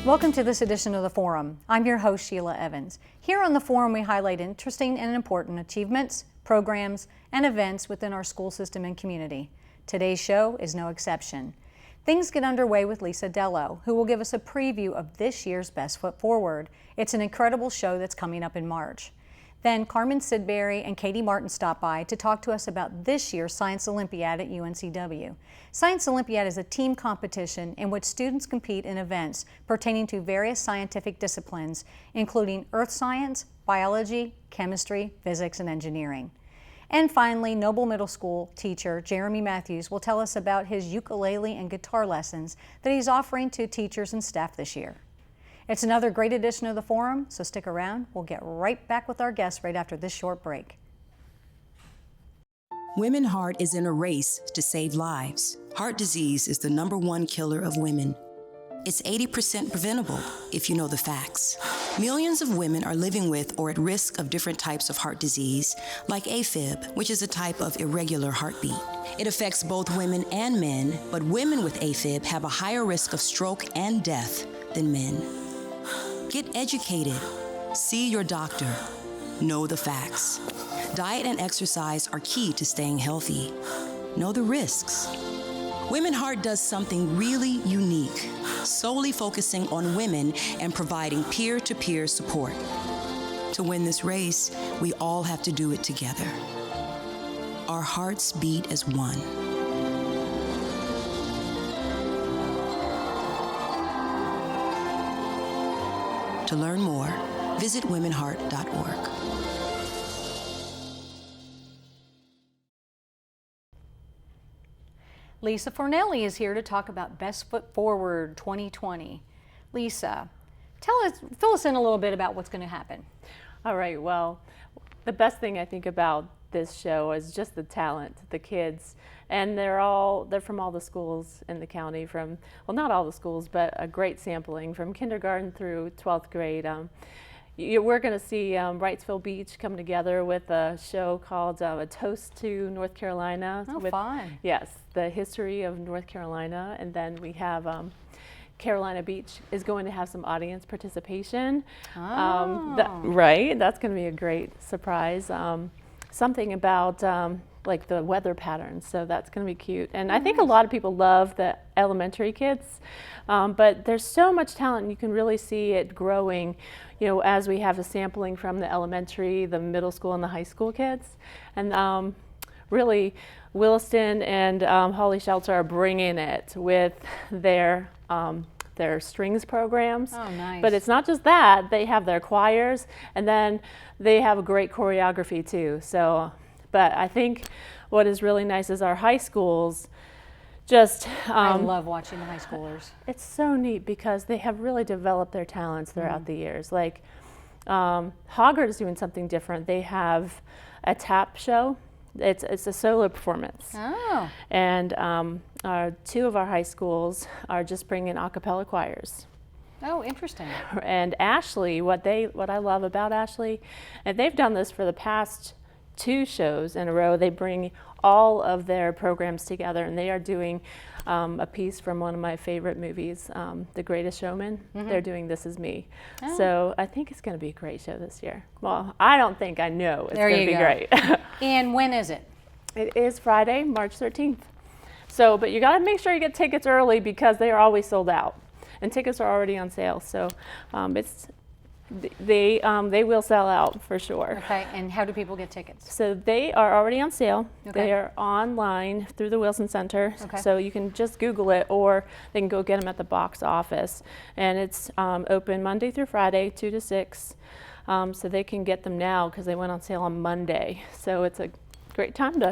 Welcome to this edition of The Forum. I'm your host, Sheila Evans. Here on The Forum, we highlight interesting and important achievements, programs, and events within our school system and community. Today's show is no exception. Things get underway with Lisa Dello, who will give us a preview of this year's Best Foot Forward. It's an incredible show that's coming up in March. Then Carmen Sidbury and Katie Martin stop by to talk to us about this year's Science Olympiad at UNCW. Science Olympiad is a team competition in which students compete in events pertaining to various scientific disciplines, including earth science, biology, chemistry, physics, and engineering. And finally, Noble Middle School teacher Jeremy Matthews will tell us about his ukulele and guitar lessons that he's offering to teachers and staff this year. It's another great edition of The Forum, so stick around. We'll get right back with our guests right after this short break. WomenHeart is in a race to save lives. Heart disease is the #1 killer of women. It's 80% preventable if you know the facts. Millions of women are living with or at risk of different types of heart disease, like AFib, which is a type of irregular heartbeat. It affects both women and men, but women with AFib have a higher risk of stroke and death than men. Get educated. See your doctor. Know the facts. Diet and exercise are key to staying healthy. Know the risks. WomenHeart does something really unique, solely focusing on women and providing peer-to-peer support. To win this race, we all have to do it together. Our hearts beat as one. To learn more, visit WomenHeart.org. Lisa Fornelli is here to talk about Best Foot Forward 2020. Lisa, fill us in a little bit about what's going to happen. All right, well, the best thing I think about this show is just the talent, the kids, and they're from all the schools in the county, well, not all the schools, but a great sampling from kindergarten through 12th grade. We're going to see Wrightsville Beach come together with a show called A Toast to North Carolina. Oh, fun. Yes, the history of North Carolina, and then we have Carolina Beach is going to have some audience participation. Oh. Right, that's going to be a great surprise. Something about like the weather patterns, so that's going to be cute. And I think a lot of people love the elementary kids, but there's so much talent, and you can really see it growing, as we have a sampling from the elementary, the middle school, and the high school kids. And really, Williston and Holly Shelter are bringing it with their strings programs. Oh, nice. But it's not just that. They have their choirs, and then they have a great choreography too. So, but I think what is really nice is our high schools just... I love watching the high schoolers. It's so neat because they have really developed their talents throughout the years. Like Hoggard is doing something different. They have a tap show. It's a solo performance. Oh. And two of our high schools are just bringing a cappella choirs. Oh, interesting. And Ashley, what I love about Ashley, and they've done this for the past 2 shows in a row, they bring all of their programs together, and they are doing a piece from one of my favorite movies, The Greatest Showman. They're doing This Is Me. Oh. So I think it's going to be a great show this year. Well, I don't think, I know it's going to be great. And when is it? It is Friday, March 13th. So, but you got to make sure you get tickets early because they are always sold out, and tickets are already on sale. So they will sell out for sure. Okay, and how do people get tickets? So they are already on sale. Okay. They are online through the Wilson Center. Okay. So you can just Google it, or they can go get them at the box office. And it's open Monday through Friday, 2 to 6. So they can get them now because they went on sale on Monday. So it's a great time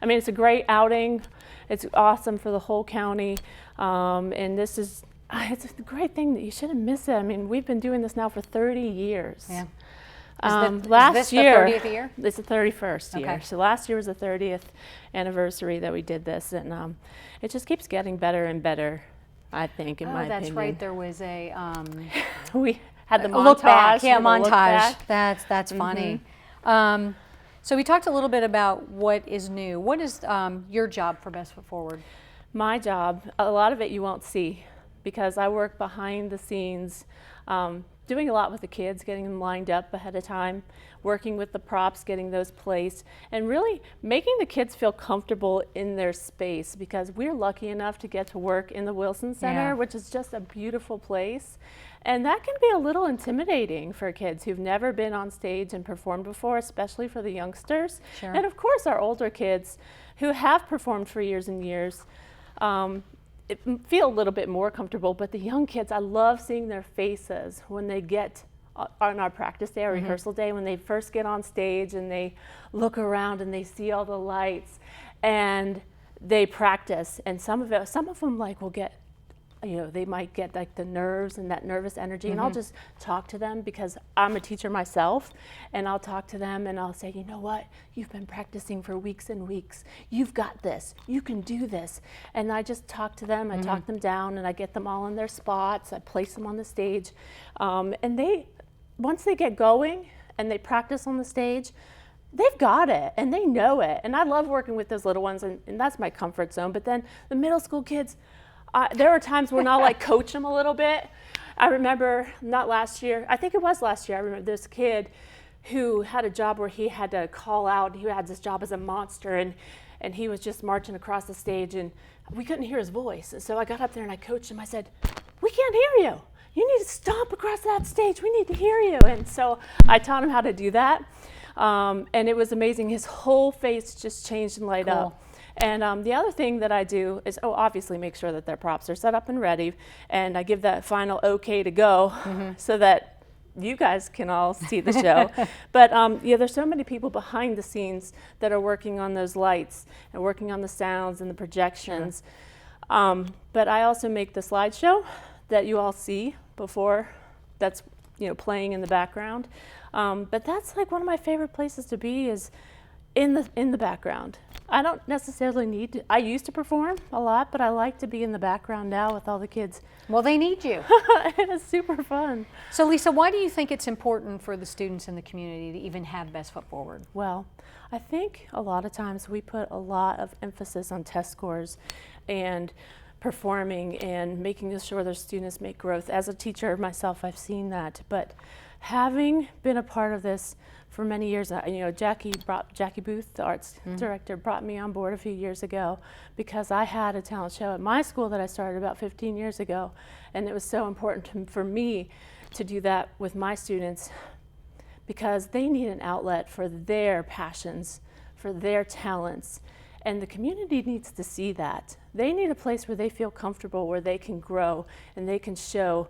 it's a great outing. It's awesome for the whole county. And this is, it's a great thing that you shouldn't miss it. I mean, we've been doing this now for 30 years. Yeah. Last is this year, the 30th year? It's the 31st year. Okay. So last year was the 30th anniversary that we did this, and it just keeps getting better and better, I think, in my opinion. Oh, that's right. There was a... we had the montage. Look back. Yeah, montage. Look back. That's funny. So we talked a little bit about what is new. What is your job for Best Foot Forward? My job, a lot of it you won't see because I work behind the scenes, doing a lot with the kids, getting them lined up ahead of time, working with the props, getting those placed, and really making the kids feel comfortable in their space, because we're lucky enough to get to work in the Wilson Center, which is just a beautiful place. And that can be a little intimidating for kids who've never been on stage and performed before, especially for the youngsters. Sure. And of course our older kids who have performed for years and years feel a little bit more comfortable, but the young kids, I love seeing their faces when they get on our practice day or rehearsal day, when they first get on stage and they look around and they see all the lights and they practice. And some of them like will get, they might get like the nerves and that nervous energy, and I'll just talk to them because I'm a teacher myself, and I'll talk to them and I'll say, you know what, you've been practicing for weeks and weeks, you've got this, you can do this. And I just talk to them, I talk them down, and I get them all in their spots, I place them on the stage, and once they get going and they practice on the stage, they've got it and they know it. And I love working with those little ones, and that's my comfort zone. But then the middle school kids, there are times when I'll like coach them a little bit. I remember, not last year, I think it was last year, I remember this kid who had a job where he had to call out, he had this job as a monster, and he was just marching across the stage and we couldn't hear his voice. And so I got up there and I coached him. I said, we can't hear you. You need to stomp across that stage. We need to hear you. And so I taught him how to do that. And it was amazing. His whole face just changed and light up. And the other thing that I do is, obviously make sure that their props are set up and ready. And I give that final okay to go so that you guys can all see the show. But there's so many people behind the scenes that are working on those lights and working on the sounds and the projections. But I also make the slideshow that you all see before, that's playing in the background. But that's like one of my favorite places to be, is in the background. I don't necessarily need to. I used to perform a lot, but I like to be in the background now with all the kids. Well, they need you. It's super fun. So Lisa, why do you think it's important for the students in the community to even have Best Foot Forward? Well, I think a lot of times we put a lot of emphasis on test scores and performing and making sure their students make growth. As a teacher myself, I've seen that. But having been a part of this for many years, Jackie Booth, the arts director, brought me on board a few years ago because I had a talent show at my school that I started about 15 years ago. And it was so important for me to do that with my students because they need an outlet for their passions, for their talents. And the community needs to see that. They need a place where they feel comfortable, where they can grow and they can show,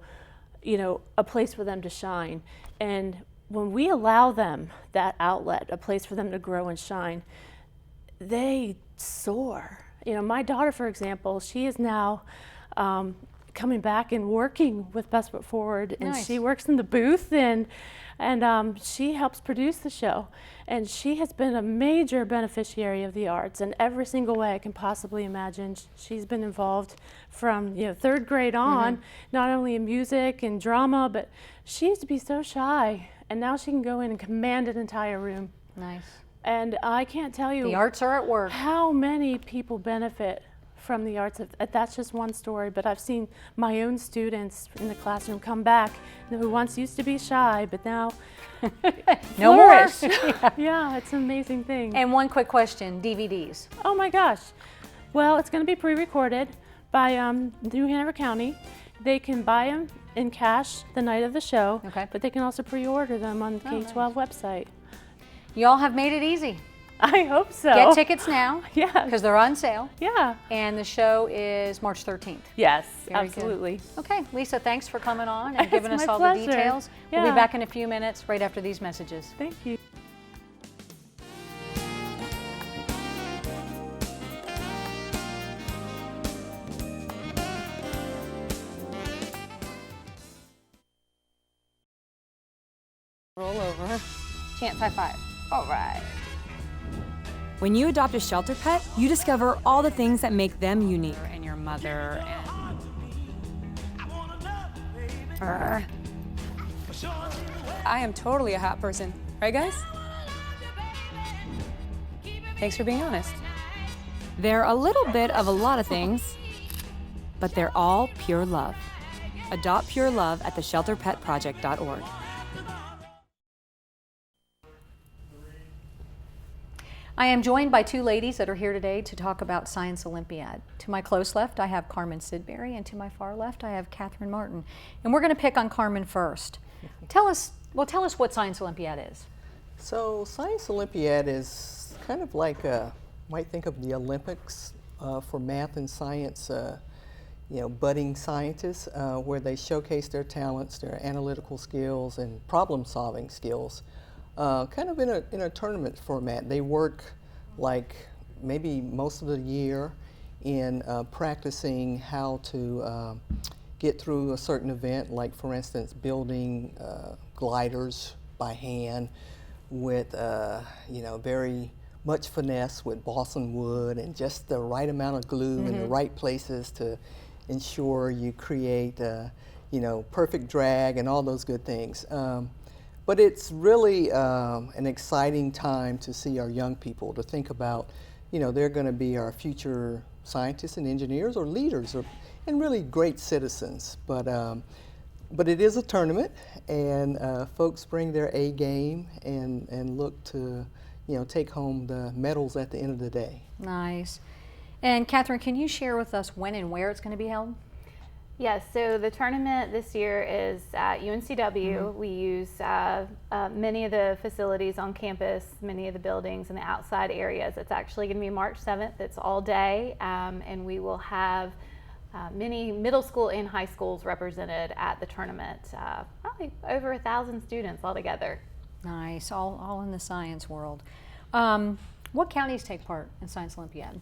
a place for them to shine. And when we allow them that outlet, a place for them to grow and shine, they soar. My daughter, for example, she is now coming back and working with Best Foot Forward, and she works in the booth, and she helps produce the show. And she has been a major beneficiary of the arts in every single way I can possibly imagine. She's been involved from third grade on, not only in music and drama, but she used to be so shy, and now she can go in and command an entire room. Nice. And I can't tell you, the arts are at work, how many people benefit from the arts. That's just one story, but I've seen my own students in the classroom come back who once used to be shy, but now no more. Yeah, it's an amazing thing. And one quick question, DVDs. Oh my gosh. Well, it's going to be pre-recorded by New Hanover County. They can buy them in cash the night of the show, but they can also pre-order them on the K-12 website. Y'all have made it easy. I hope so. Get tickets now. Yeah. Because they're on sale. Yeah. And the show is March 13th. Yes, Very absolutely. Good. Okay, Lisa, thanks for coming on and giving us all pleasure. the details. Yeah. We'll be back in a few minutes right after these messages. Thank you. Roll over. Chance high five. All right. When you adopt a shelter pet, you discover all the things that make them unique. And your mother I am totally a hat person. Right, guys? Thanks for being honest. They're a little bit of a lot of things, but they're all pure love. Adopt pure love at theshelterpetproject.org. I am joined by two ladies that are here today to talk about Science Olympiad. To my close left, I have Carmen Sidbury, and to my far left, I have Catherine Martin. And we're going to pick on Carmen first. Tell us what Science Olympiad is. So Science Olympiad is kind of like, might think of the Olympics for math and science, budding scientists, where they showcase their talents, their analytical skills, and problem-solving skills. Kind of in a tournament format. They work like maybe most of the year in practicing how to get through a certain event, like for instance building gliders by hand with very much finesse with balsam wood and just the right amount of glue in the right places to ensure you create perfect drag and all those good things. But it's really an exciting time to see our young people, to think about, they're going to be our future scientists and engineers or leaders and really great citizens. But it is a tournament, and folks bring their A game and look to, take home the medals at the end of the day. Nice. And Catherine, can you share with us when and where it's going to be held? Yes, so the tournament this year is at UNCW. We use many of the facilities on campus, many of the buildings in the outside areas. It's actually going to be March 7th. It's all day, and we will have many middle school and high schools represented at the tournament. Probably over 1,000 students altogether. Nice, all in the science world. What counties take part in Science Olympiad?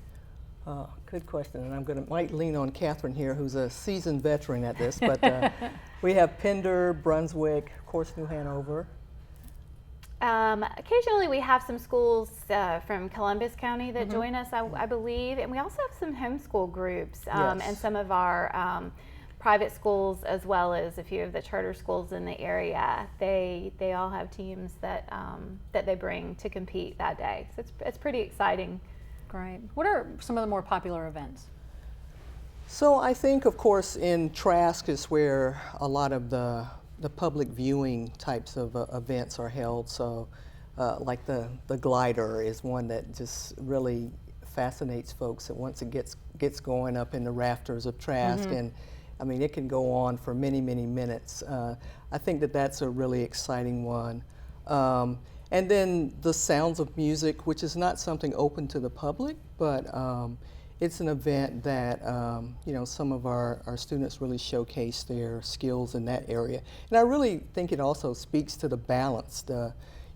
Good question, and might lean on Catherine here, who's a seasoned veteran at this, but we have Pender, Brunswick, of course New Hanover. Occasionally we have some schools from Columbus County that join us, I believe, and we also have some homeschool groups and some of our private schools, as well as a few of the charter schools in the area. They all have teams that they bring to compete that day, so it's pretty exciting. Great. What are some of the more popular events? So I think, of course, in Trask is where a lot of the public viewing types of events are held. So like the glider is one that just really fascinates folks that once it gets going up in the rafters of Trask. And I mean, it can go on for many, many minutes. I think that's a really exciting one. And then the Sounds of Music, which is not something open to the public, but it's an event that some of our students really showcase their skills in that area. And I really think it also speaks to the balance.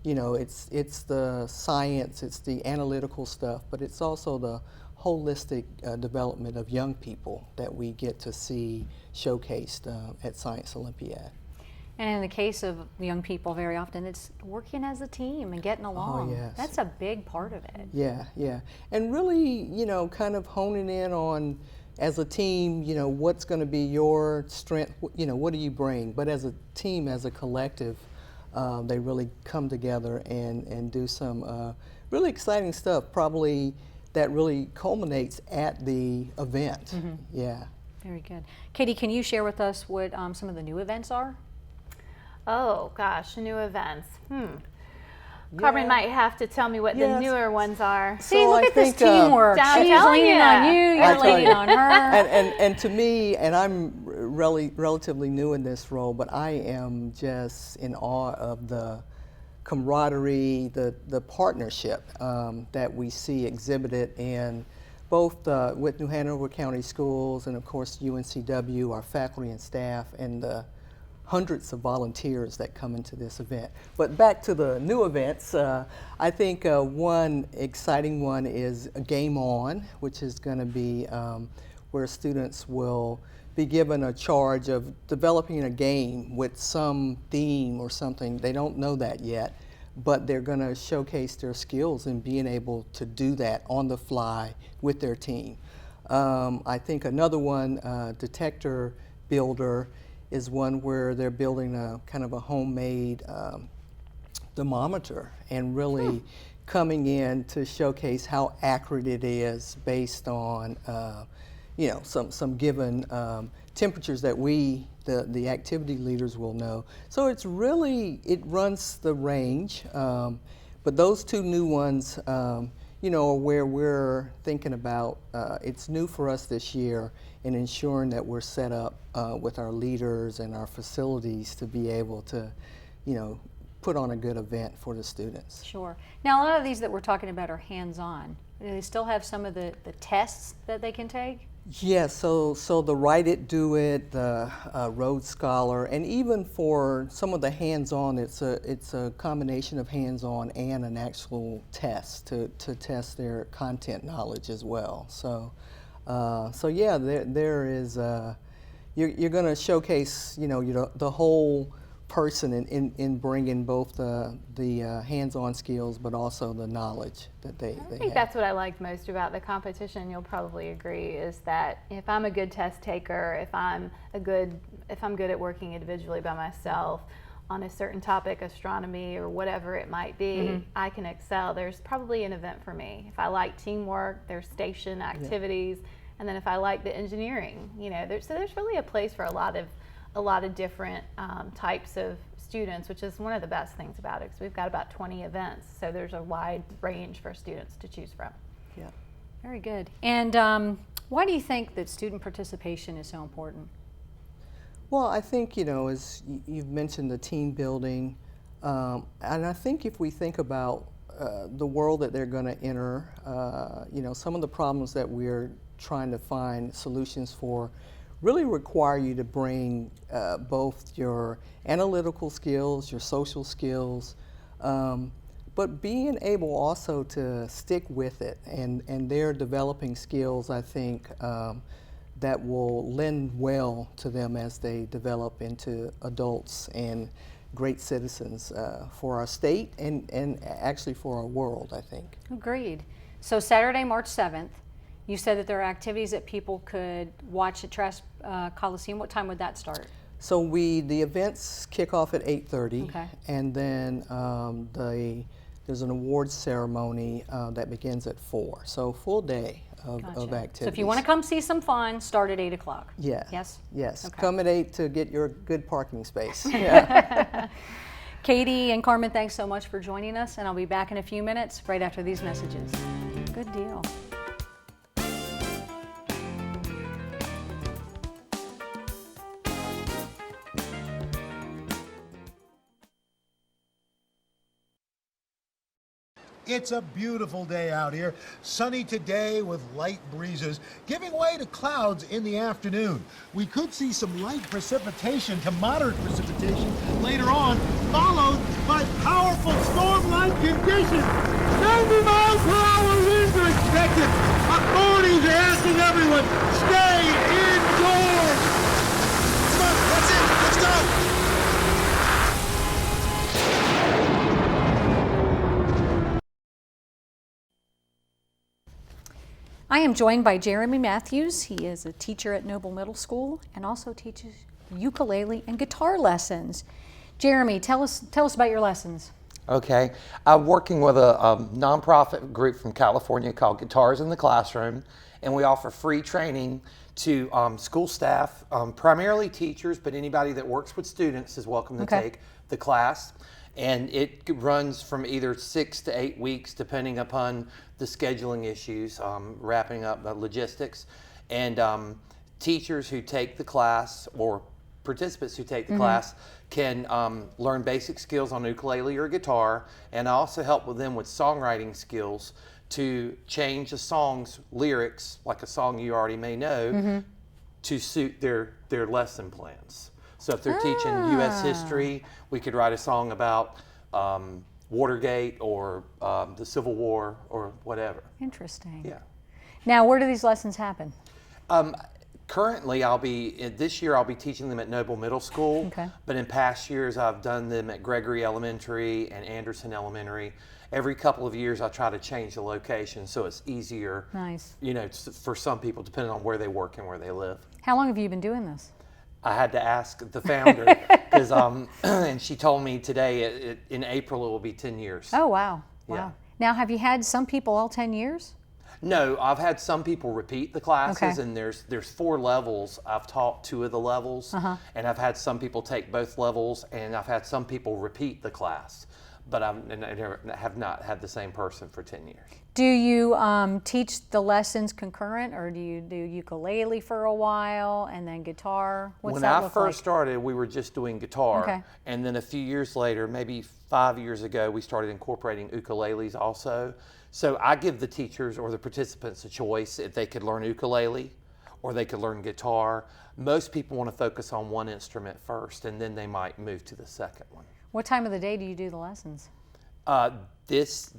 It's the science, it's the analytical stuff, but it's also the holistic development of young people that we get to see showcased at Science Olympiad. And in the case of young people, very often it's working as a team and getting along. Oh, yes. That's a big part of it. Yeah. And really, kind of honing in on, as a team, what's going to be your strength, what do you bring? But as a team, as a collective, they really come together and do some really exciting stuff, probably that really culminates at the event. Yeah. Very good. Katie, can you share with us what some of the new events are? Oh gosh, new events. Carmen might have to tell me what the newer ones are. See, look at this teamwork. She's leaning on you, you're leaning on her. And to me, and I'm relatively new in this role, but I am just in awe of the camaraderie, the partnership that we see exhibited in both with New Hanover County Schools and of course UNCW, our faculty and staff, and the hundreds of volunteers that come into this event. But back to the new events, I think one exciting one is Game On, which is going to be where students will be given a charge of developing a game with some theme or something. They don't know that yet, but they're going to showcase their skills in being able to do that on the fly with their team. I think another one, Detector Builder, is one where they're building a kind of a homemade thermometer and really coming in to showcase how accurate it is based on some given temperatures that the activity leaders will know. So it runs the range, but those two new ones, are where we're thinking about, it's new for us this year, in ensuring that we're set up with our leaders and our facilities to be able to, put on a good event for the students. Sure. Now, a lot of these that we're talking about are hands-on. Do they still have some of the tests that they can take? Yes, so the Write It, Do It, the Rhodes Scholar, and even for some of the hands-on, it's a combination of hands-on and an actual test to test their content knowledge as well. So yeah, there is you're going to showcase the whole person in bringing both the hands-on skills, but also the knowledge that they I think have. that's what I liked most about the competition. You'll probably agree is that if I'm a good test taker, if I'm good at working individually by myself on a certain topic, astronomy or whatever it might be, I can excel. There's probably an event for me. If I like teamwork, there's station activities, and then if I like the engineering, there's really a place for a lot of different types of students, which is one of the best things about it, because we've got about 20 events, so there's a wide range for students to choose from. Yeah. Very good. And why do you think that student participation is so important? Well, I think, as you've mentioned, the team building, and I think if we think about the world that they're going to enter, some of the problems that we're trying to find solutions for really require you to bring both your analytical skills, your social skills, but being able also to stick with it, and they're developing skills, I think, that will lend well to them as they develop into adults and great citizens for our state and actually for our world, I think. Agreed. So Saturday, March 7th, you said that there are activities that people could watch at Trask Coliseum. What time would that start? So the events kick off at 8:30, Okay. and then there's an awards ceremony that begins at 4. So full day of activities. So if you want to come see some fun, start at 8 o'clock. Yeah. Yes? Yes. Okay. Come at 8 to get your good parking space. Yeah. Katie and Carmen, thanks so much for joining us, and I'll be back in a few minutes right after these messages. Good deal. It's a beautiful day out here. Sunny today with light breezes, giving way to clouds in the afternoon. We could see some light precipitation to moderate precipitation later on, followed by powerful storm-like conditions. 90 miles per hour winds are expected. Authorities are asking everyone, stay indoors. Come on, that's it. Let's go. I am joined by Jeremy Matthews. He is a teacher at Noble Middle School and also teaches ukulele and guitar lessons. Jeremy, tell us about your lessons. Okay, I'm working with a nonprofit group from California called Guitars in the Classroom, and we offer free training to school staff, primarily teachers, but anybody that works with students is welcome to take the class. And it runs from either 6 to 8 weeks, depending upon the scheduling issues, wrapping up the logistics. And teachers who take the class, or participants who take the class, can learn basic skills on ukulele or guitar, and I also help with them with songwriting skills to change a song's lyrics, like a song you already may know, to suit their lesson plans. So if they're teaching U.S. history, we could write a song about Watergate or the Civil War or whatever. Interesting. Yeah. Now, where do these lessons happen? Currently, this year I'll be teaching them at Noble Middle School. Okay. But in past years, I've done them at Gregory Elementary and Anderson Elementary. Every couple of years, I try to change the location so it's easier. Nice. For some people, depending on where they work and where they live. How long have you been doing this? I had to ask the founder because, and she told me today in April it will be 10 years. Oh, wow. Yeah. Wow. Now, have you had some people all 10 years? No, I've had some people repeat the classes, Okay. and there's 4 levels. I've taught 2 of the levels, and I've had some people take both levels, and I've had some people repeat the class, but I have not had the same person for 10 years. Do you teach the lessons concurrent, or do you do ukulele for a while and then guitar? What's When that I look first like? started, we were just doing guitar, Okay. and then a few years later, maybe 5 years ago, we started incorporating ukuleles also. So I give the teachers or the participants a choice if they could learn ukulele or they could learn guitar. Most people want to focus on one instrument first, and then they might move to the second one. What time of the day do you do the lessons? This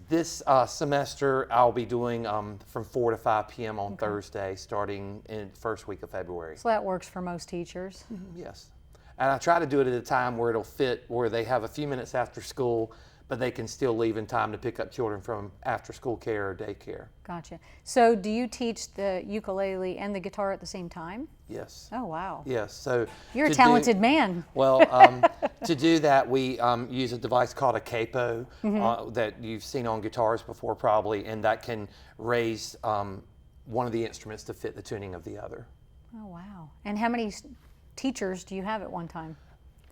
semester, I'll be doing from 4 to 5 p.m. on Thursday, starting in the first week of February. So that works for most teachers. Yes. And I try to do it at a time where it'll fit, where they have a few minutes after school, but they can still leave in time to pick up children from after school care or daycare. Gotcha. So do you teach the ukulele and the guitar at the same time? Yes. Oh, wow. Yes. So You're a to talented man. Well, to do that, we use a device called a capo that you've seen on guitars before probably, and that can raise one of the instruments to fit the tuning of the other. Oh, wow. And how many teachers do you have at one time?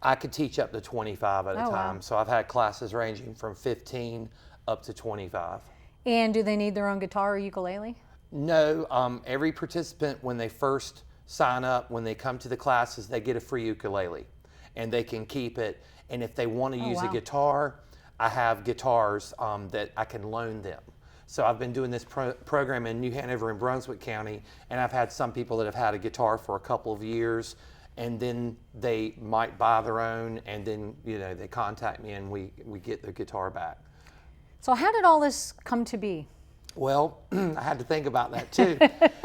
I could teach up to 25 at a Oh, time. wow. So I've had classes ranging from 15 up to 25. And do they need their own guitar or ukulele? No, every participant, when they first sign up, when they come to the classes, they get a free ukulele and they can keep it. And if they want to use a wow. guitar, I have guitars that I can loan them. So I've been doing this program in New Hanover and Brunswick County, and I've had some people that have had a guitar for a couple of years, and then they might buy their own, and then they contact me and we get the guitar back. So how did all this come to be? Well, I had to think about that too.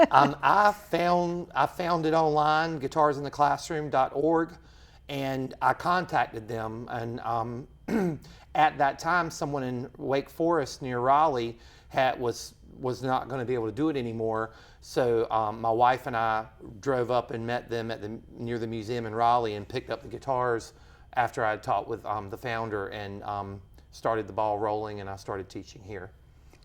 I found it online, guitarsintheclassroom.org, and I contacted them. And at that time, someone in Wake Forest near Raleigh was not going to be able to do it anymore. So my wife and I drove up and met them near the museum in Raleigh and picked up the guitars after I had talked with the founder and started the ball rolling, and I started teaching here.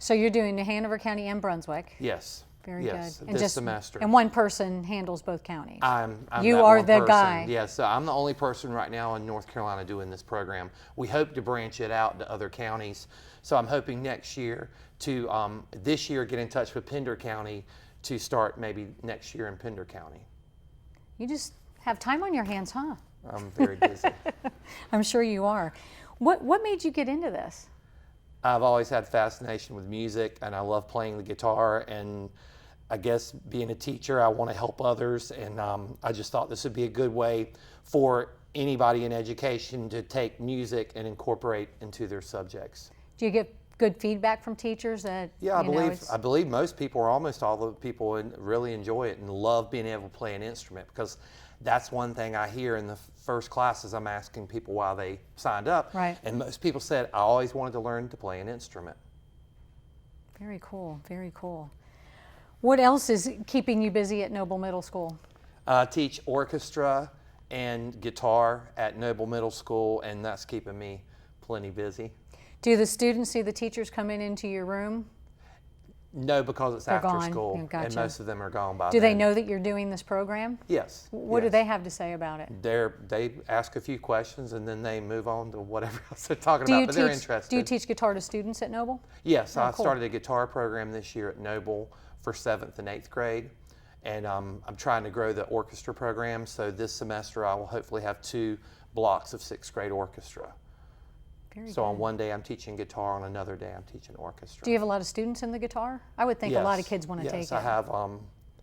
So you're doing New Hanover County and Brunswick. Yes. Very yes, good. And this semester. And one person handles both counties. I'm you that are one the person. guy. Yes, so I'm the only person right now in North Carolina doing this program. We hope to branch it out to other counties. So I'm hoping next year to, this year, get in touch with Pender County to start maybe next year in Pender County. You just have time on your hands, huh? I'm very busy. I'm sure you are. What made you get into this? I've always had fascination with music, and I love playing the guitar, and I guess being a teacher, I want to help others, and I just thought this would be a good way for anybody in education to take music and incorporate into their subjects. Do you get good feedback from teachers that Yeah, I believe most people, or almost all the people, really enjoy it and love being able to play an instrument, because that's one thing I hear in the first classes. I'm asking people why they signed up, Right. and most people said, I always wanted to learn to play an instrument. Very cool, very cool. What else is keeping you busy at Noble Middle School? I teach orchestra and guitar at Noble Middle School, and that's keeping me plenty busy. Do the students see the teachers coming into your room? No, because it's They're after gone. school, Yeah, gotcha. and most of them are gone by Do they then. know that you're doing this program? Yes. What do yes. they have to say about it? They ask a few questions, and then they move on to whatever else they're talking about, but they're interested. Do you teach guitar to students at Noble? Yes, Oh, I cool. started a guitar program this year at Noble for 7th and 8th grade, and I'm trying to grow the orchestra program, so this semester I will hopefully have 2 blocks of 6th grade orchestra. Very So good. on one day I'm teaching guitar, on another day I'm teaching orchestra. Do you have a lot of students in the guitar? I would think a lot of Yes, kids want to yes, take it. I have,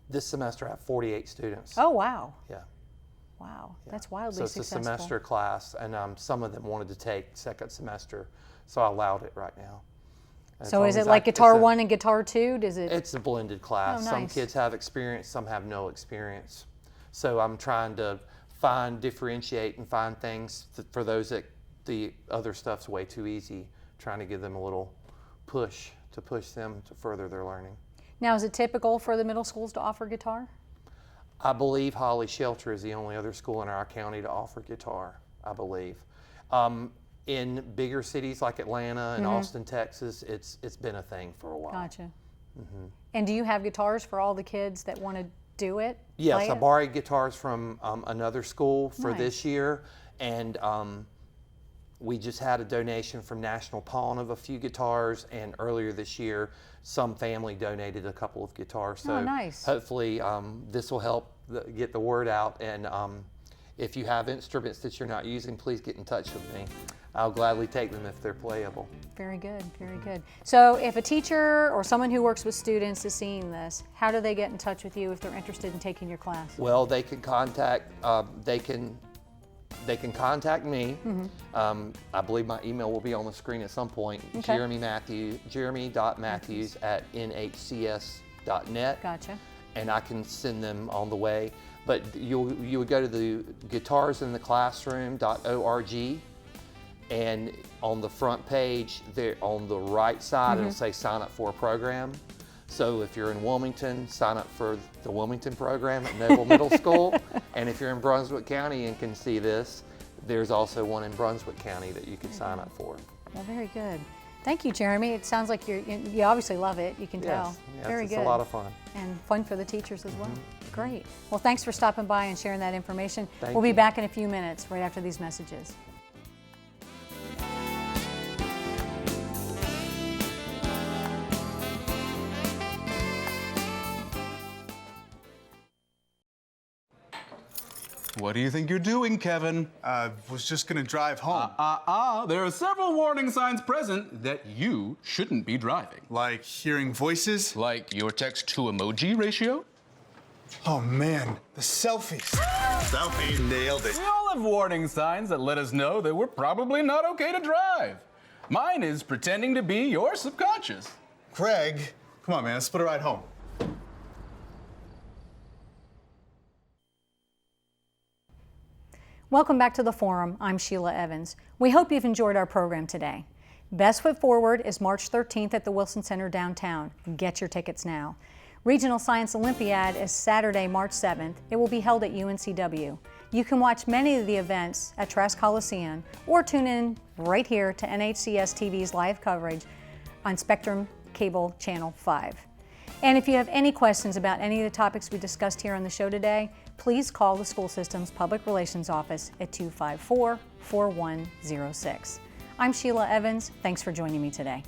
this semester I have 48 students. Oh, wow. Yeah. Wow, that's wildly So it's successful. a semester class, and some of them wanted to take second semester, so I allowed it right now. And So as is long it as like I- guitar it's a- 1 and guitar 2? Does it? It's a blended class. Oh, Some nice. kids have experience, some have no experience. So I'm trying to differentiate and find things for those that the other stuff's way too easy, trying to give them a little push to push them to further their learning. Now, is it typical for the middle schools to offer guitar? I believe Holly Shelter is the only other school in our county to offer guitar, I believe. In bigger cities like Atlanta and Austin, Texas, it's been a thing for a while. Gotcha. And do you have guitars for all the kids that want to do it? Yes, play I it? borrowed guitars from another school for Nice. this year, and we just had a donation from National Pawn of a few guitars, and earlier this year, some family donated a couple of guitars. So nice. hopefully this will help get the word out, and if you have instruments that you're not using, please get in touch with me. I'll gladly take them if they're playable. Very good, very good. So if a teacher or someone who works with students is seeing this, how do they get in touch with you if they're interested in taking your class? Well, they can contact contact me. I believe my email will be on the screen at some point. Okay. Jeremy.matthews@nhcs.net. Gotcha. And I can send them on the way. But you would go to the guitarsintheclassroom.org, and on the front page, there on the right side, it'll say sign up for a program. So if you're in Wilmington, sign up for the Wilmington program at Noble Middle School. And if you're in Brunswick County and can see this, there's also one in Brunswick County that you can sign up for. Well, very good. Thank you, Jeremy. It sounds like you obviously love it. You can tell. Yes, Very it's good. a lot of fun. And fun for the teachers as well. Great. Well, thanks for stopping by and sharing that information. Thank We'll be you. back in a few minutes right after these messages. What do you think you're doing, Kevin? Was just gonna drive home. There are several warning signs present that you shouldn't be driving. Like hearing voices? Like your text-to-emoji ratio? Oh man, the selfies. Selfie, nailed it. We all have warning signs that let us know that we're probably not okay to drive. Mine is pretending to be your subconscious. Craig, come on man, let's split a ride home. Welcome back to the Forum. I'm Sheila Evans. We hope you've enjoyed our program today. Best Foot Forward is March 13th at the Wilson Center downtown. Get your tickets now. Regional Science Olympiad is Saturday, March 7th. It will be held at UNCW. You can watch many of the events at Trask Coliseum or tune in right here to NHCS TV's live coverage on Spectrum Cable Channel 5. And if you have any questions about any of the topics we discussed here on the show today, please call the school system's public relations office at 254-4106. I'm Sheila Evans. Thanks for joining me today.